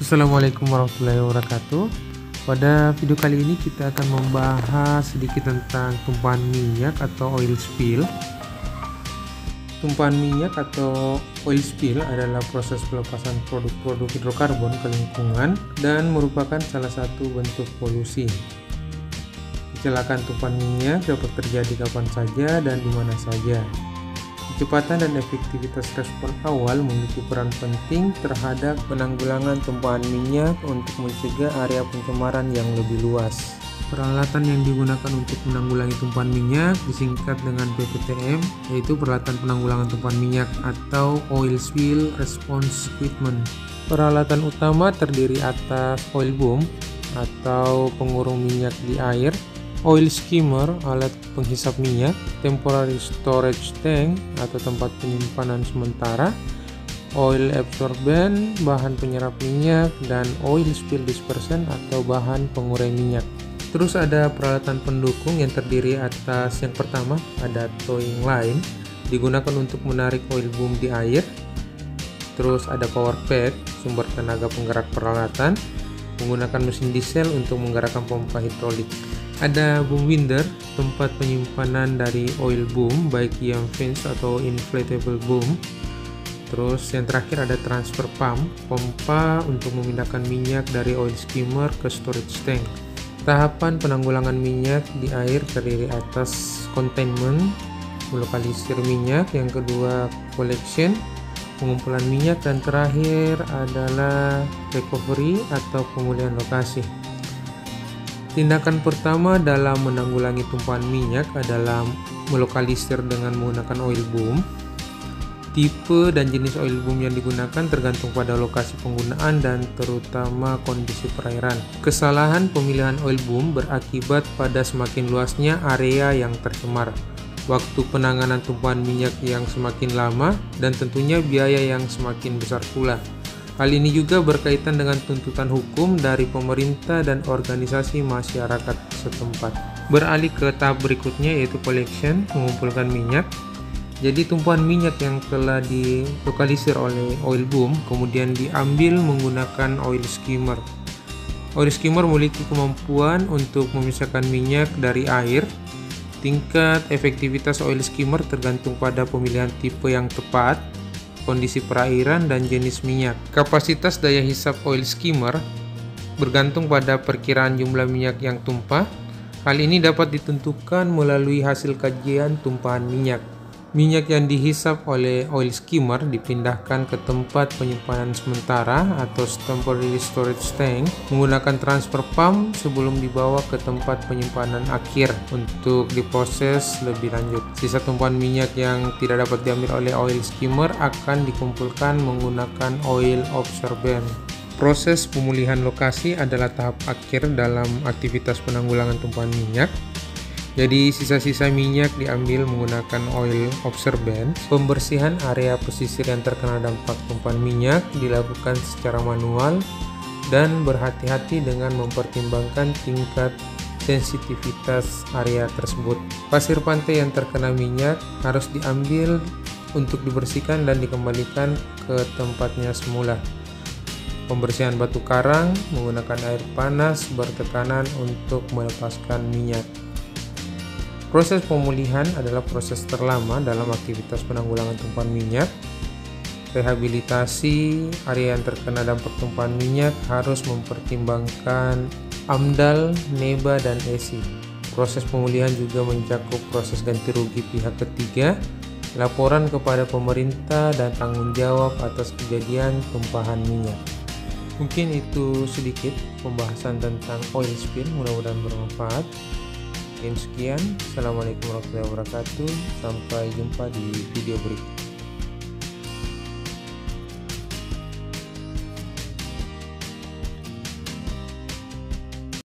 Assalamualaikum warahmatullahi wabarakatuh. Pada video kali ini kita akan membahas sedikit tentang tumpahan minyak atau oil spill. Tumpahan minyak atau oil spill adalah proses pelepasan produk-produk hidrokarbon ke lingkungan dan merupakan salah satu bentuk polusi. Kecelakaan tumpahan minyak dapat terjadi kapan saja dan di mana saja. Kecepatan dan efektivitas respon awal memiliki peran penting terhadap penanggulangan tumpahan minyak untuk mencegah area pencemaran yang lebih luas. Peralatan yang digunakan untuk menanggulangi tumpahan minyak disingkat dengan PPTM, yaitu peralatan penanggulangan tumpahan minyak atau Oil Spill Response Equipment. Peralatan utama terdiri atas oil boom atau pengurung minyak di air, oil skimmer, alat penghisap minyak, temporary storage tank atau tempat penyimpanan sementara, oil absorbent, bahan penyerap minyak, dan oil spill dispersant atau bahan pengurai minyak. Terus ada peralatan pendukung yang terdiri atas yang pertama ada towing line, digunakan untuk menarik oil boom di air. Terus ada power pack, sumber tenaga penggerak peralatan, menggunakan mesin diesel untuk menggerakkan pompa hidrolik. Ada boom winder, tempat penyimpanan dari oil boom, baik yang fins atau inflatable boom. Terus yang terakhir ada transfer pump, pompa untuk memindahkan minyak dari oil skimmer ke storage tank. Tahapan penanggulangan minyak di air terdiri atas containment, melokalisir minyak, yang kedua collection, pengumpulan minyak, dan terakhir adalah recovery atau pemulihan lokasi. Tindakan pertama dalam menanggulangi tumpahan minyak adalah melokalisir dengan menggunakan oil boom. Tipe dan jenis oil boom yang digunakan tergantung pada lokasi penggunaan dan terutama kondisi perairan. Kesalahan pemilihan oil boom berakibat pada semakin luasnya area yang tercemar, waktu penanganan tumpahan minyak yang semakin lama, dan tentunya biaya yang semakin besar pula. Hal ini juga berkaitan dengan tuntutan hukum dari pemerintah dan organisasi masyarakat setempat. Beralih ke tahap berikutnya yaitu collection, mengumpulkan minyak. Jadi tumpahan minyak yang telah dilokalisir oleh oil boom kemudian diambil menggunakan oil skimmer. Oil skimmer memiliki kemampuan untuk memisahkan minyak dari air. Tingkat efektivitas oil skimmer tergantung pada pemilihan tipe yang tepat, kondisi perairan, dan jenis minyak. Kapasitas daya hisap oil skimmer bergantung pada perkiraan jumlah minyak yang tumpah. Hal ini dapat ditentukan melalui hasil kajian tumpahan minyak. Minyak yang dihisap oleh oil skimmer dipindahkan ke tempat penyimpanan sementara atau temporary storage tank menggunakan transfer pump sebelum dibawa ke tempat penyimpanan akhir untuk diproses lebih lanjut. Sisa tumpahan minyak yang tidak dapat diambil oleh oil skimmer akan dikumpulkan menggunakan oil absorbent. Proses pemulihan lokasi adalah tahap akhir dalam aktivitas penanggulangan tumpahan minyak. Jadi sisa-sisa minyak diambil menggunakan oil absorbent. Pembersihan area pesisir yang terkena dampak tumpahan minyak dilakukan secara manual dan berhati-hati dengan mempertimbangkan tingkat sensitivitas area tersebut. Pasir pantai yang terkena minyak harus diambil untuk dibersihkan dan dikembalikan ke tempatnya semula. Pembersihan batu karang menggunakan air panas bertekanan untuk melepaskan minyak. Proses pemulihan adalah proses terlama dalam aktivitas penanggulangan tumpahan minyak. Rehabilitasi area yang terkena dampak tumpahan minyak harus mempertimbangkan AMDAL, NEBA, dan ESI. Proses pemulihan juga mencakup proses ganti rugi pihak ketiga, laporan kepada pemerintah, dan tanggung jawab atas kejadian tumpahan minyak. Mungkin itu sedikit pembahasan tentang oil spill, mudah-mudahan bermanfaat. Sekian, Assalamualaikum warahmatullahi wabarakatuh. Sampai jumpa di video berikutnya.